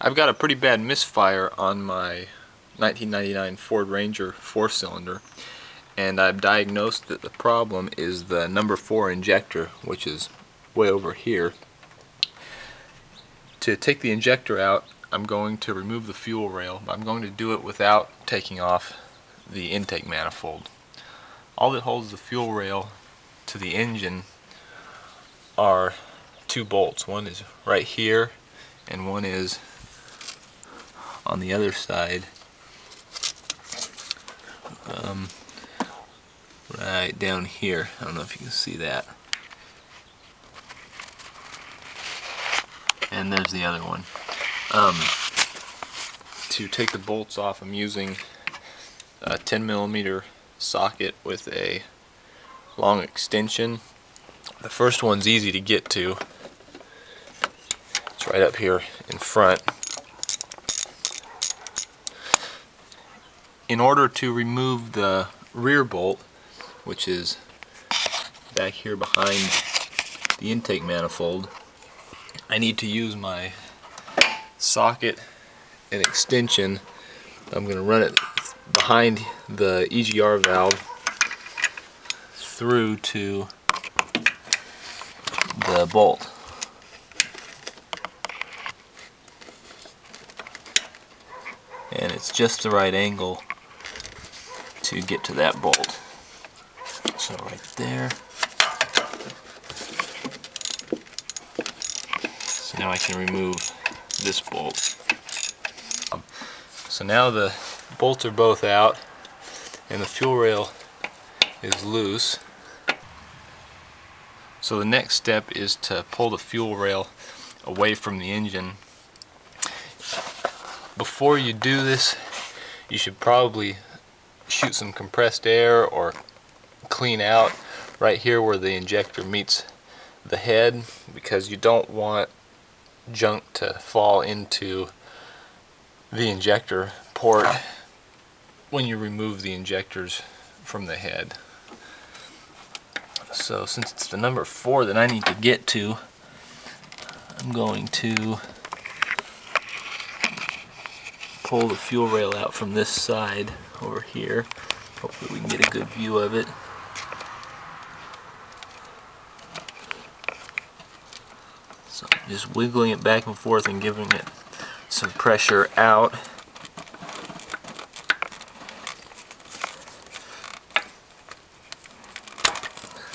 I've got a pretty bad misfire on my 1999 Ford Ranger 4-cylinder, and I've diagnosed that the problem is the number 4 injector, which is way over here. To take the injector out, I'm going to remove the fuel rail. I'm going to do it without taking off the intake manifold. All that holds the fuel rail to the engine are 2 bolts. One is right here and one is on the other side, right down here. I don't know if you can see that. And there's the other one. To take the bolts off, I'm using a 10mm socket with a long extension. The first one's easy to get to. It's right up here in front. In order to remove the rear bolt, which is back here behind the intake manifold, I need to use my socket and extension. I'm going to run it behind the EGR valve through to the bolt. And it's just the right angle to get to that bolt. So right there. So now I can remove this bolt. So now the bolts are both out and the fuel rail is loose. So the next step is to pull the fuel rail away from the engine. Before you do this, you should probably shoot some compressed air or clean out right here where the injector meets the head, because you don't want junk to fall into the injector port when you remove the injectors from the head. So since it's the number 4 that I need to get to, I'm going to pull the fuel rail out from this side over here. Hopefully we can get a good view of it. So I'm just wiggling it back and forth and giving it some pressure out.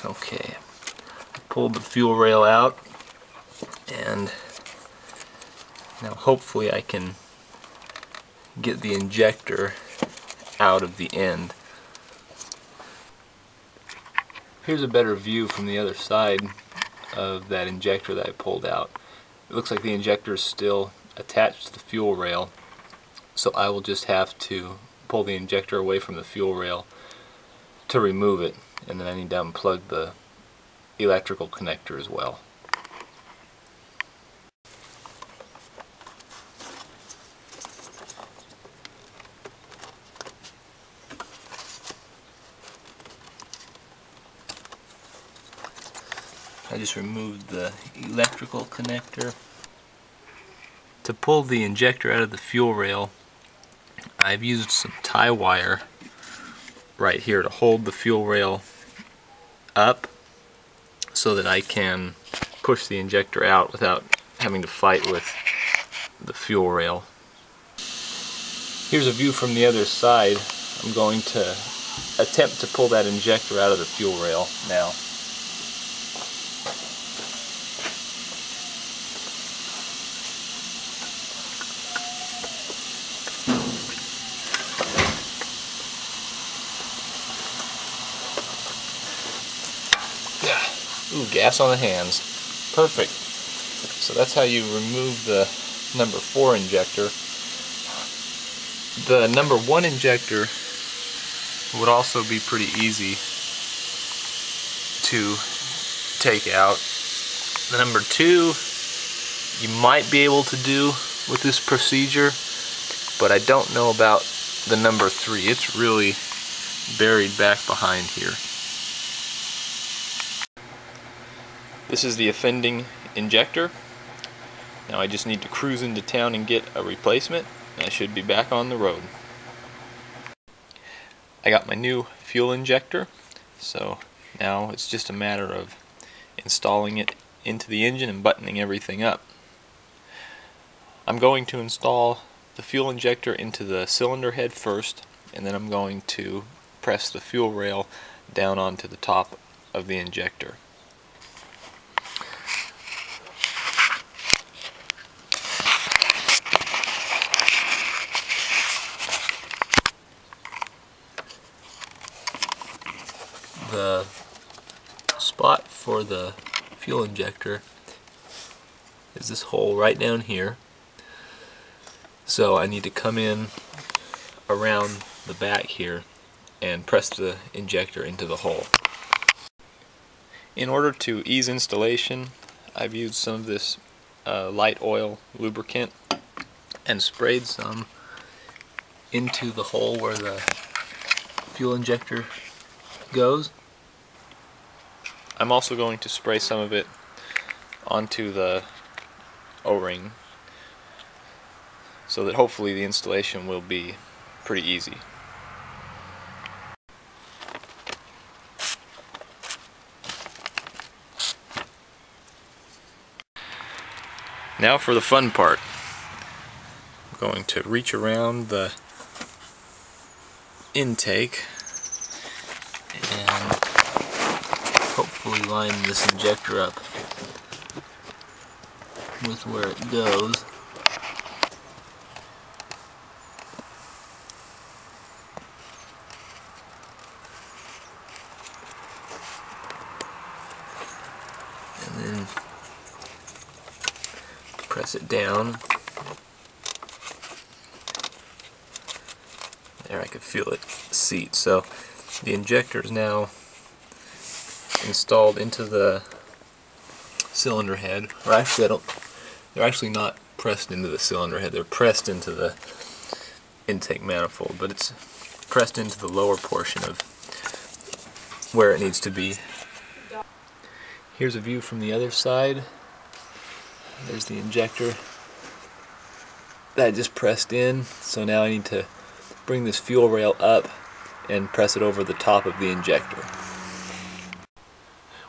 Okay, I pulled the fuel rail out, and now hopefully I can get the injector out of the end. Here's a better view from the other side of that injector that I pulled out. It looks like the injector is still attached to the fuel rail, so I will just have to pull the injector away from the fuel rail to remove it, and then I need to unplug the electrical connector as well. I just removed the electrical connector. To pull the injector out of the fuel rail, I've used some tie wire right here to hold the fuel rail up so that I can push the injector out without having to fight with the fuel rail. Here's a view from the other side. I'm going to attempt to pull that injector out of the fuel rail now. Ooh, gas on the hands. Perfect. So that's how you remove the number 4 injector. The number 1 injector would also be pretty easy to take out. The number 2 you might be able to do with this procedure, but I don't know about the number 3. It's really buried back behind here. This is the offending injector. Now I just need to cruise into town and get a replacement, and I should be back on the road. I got my new fuel injector, so now it's just a matter of installing it into the engine and buttoning everything up. I'm going to install the fuel injector into the cylinder head first, and then I'm going to press the fuel rail down onto the top of the injector. The spot for the fuel injector is this hole right down here, so I need to come in around the back here and press the injector into the hole. In order to ease installation, I've used some of this light oil lubricant and sprayed some into the hole where the fuel injector goes. I'm also going to spray some of it onto the O-ring so that hopefully the installation will be pretty easy. Now for the fun part. I'm going to reach around the intake and hopefully line this injector up with where it goes. And then press it down. There, I could feel it seat. So the injector is now installed into the cylinder head. Or actually, they're actually not pressed into the cylinder head. They're pressed into the intake manifold, but it's pressed into the lower portion of where it needs to be. Here's a view from the other side. There's the injector. That just pressed in, so now I need to bring this fuel rail up and press it over the top of the injector.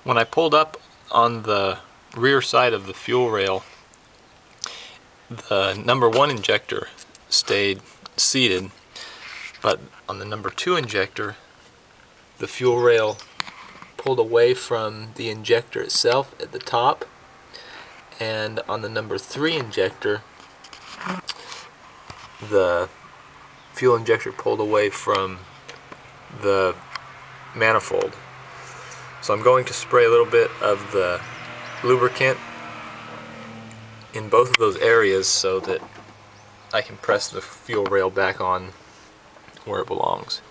When I pulled up on the rear side of the fuel rail, the number 1 injector stayed seated, but on the number 2 injector, the fuel rail pulled away from the injector itself at the top, and on the number 3 injector, the fuel injector pulled away from the manifold. So I'm going to spray a little bit of the lubricant in both of those areas so that I can press the fuel rail back on where it belongs.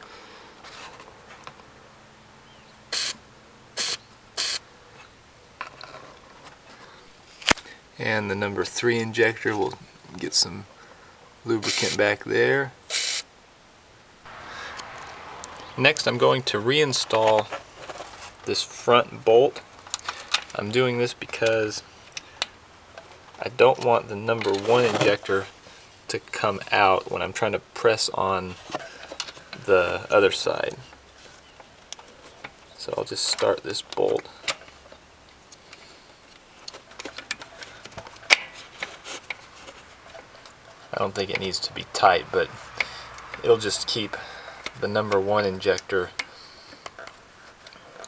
And the number 3 injector will get some lubricant back there. Next, I'm going to reinstall this front bolt. I'm doing this because I don't want the number 1 injector to come out when I'm trying to press on the other side. So I'll just start this bolt. I don't think it needs to be tight, but it'll just keep the number 1 injector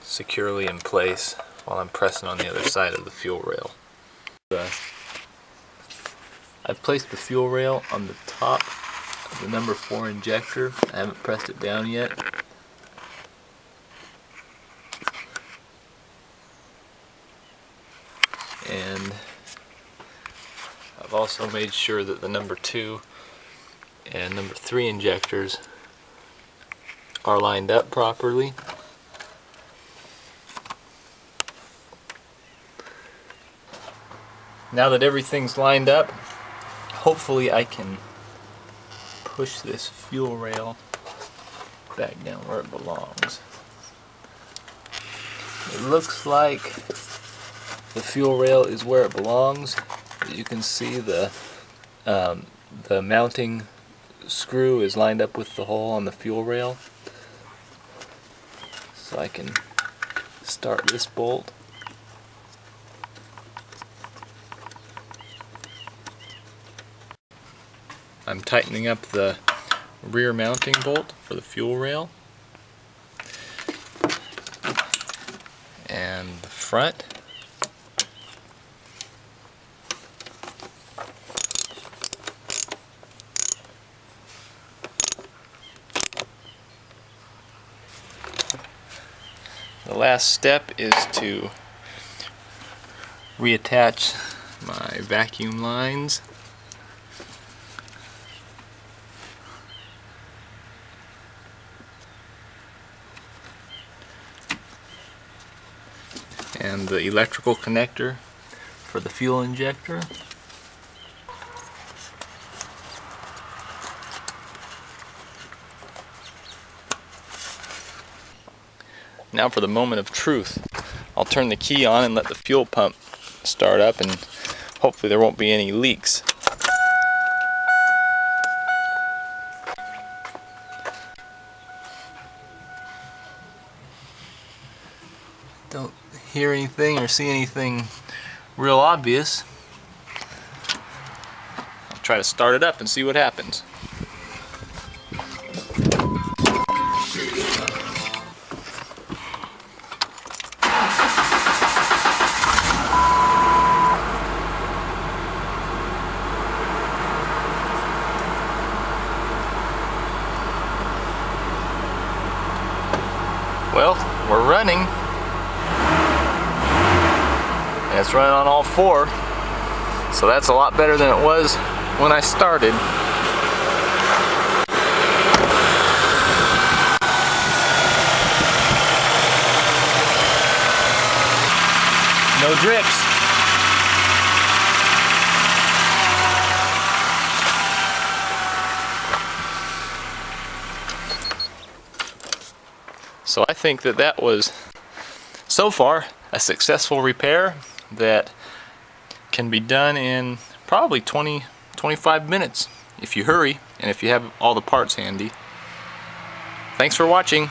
securely in place while I'm pressing on the other side of the fuel rail. I've placed the fuel rail on the top of the number 4 injector. I haven't pressed it down yet. And I've also made sure that the number 2 and number 3 injectors are lined up properly. Now that everything's lined up, hopefully I can push this fuel rail back down where it belongs. It looks like the fuel rail is where it belongs, As you can see, the mounting screw is lined up with the hole on the fuel rail. So I can start this bolt. I'm tightening up the rear mounting bolt for the fuel rail. And the front. The last step is to reattach my vacuum lines. And the electrical connector for the fuel injector. Now for the moment of truth. I'll turn the key on and let the fuel pump start up, and hopefully there won't be any leaks. Don't hear anything or see anything real obvious. I'll try to start it up and see what happens. Well, we're running. And it's running on all four. So that's a lot better than it was when I started. No drips. So I think that that was, so far, a successful repair that can be done in probably 20-25 minutes if you hurry and if you have all the parts handy. Thanks for watching.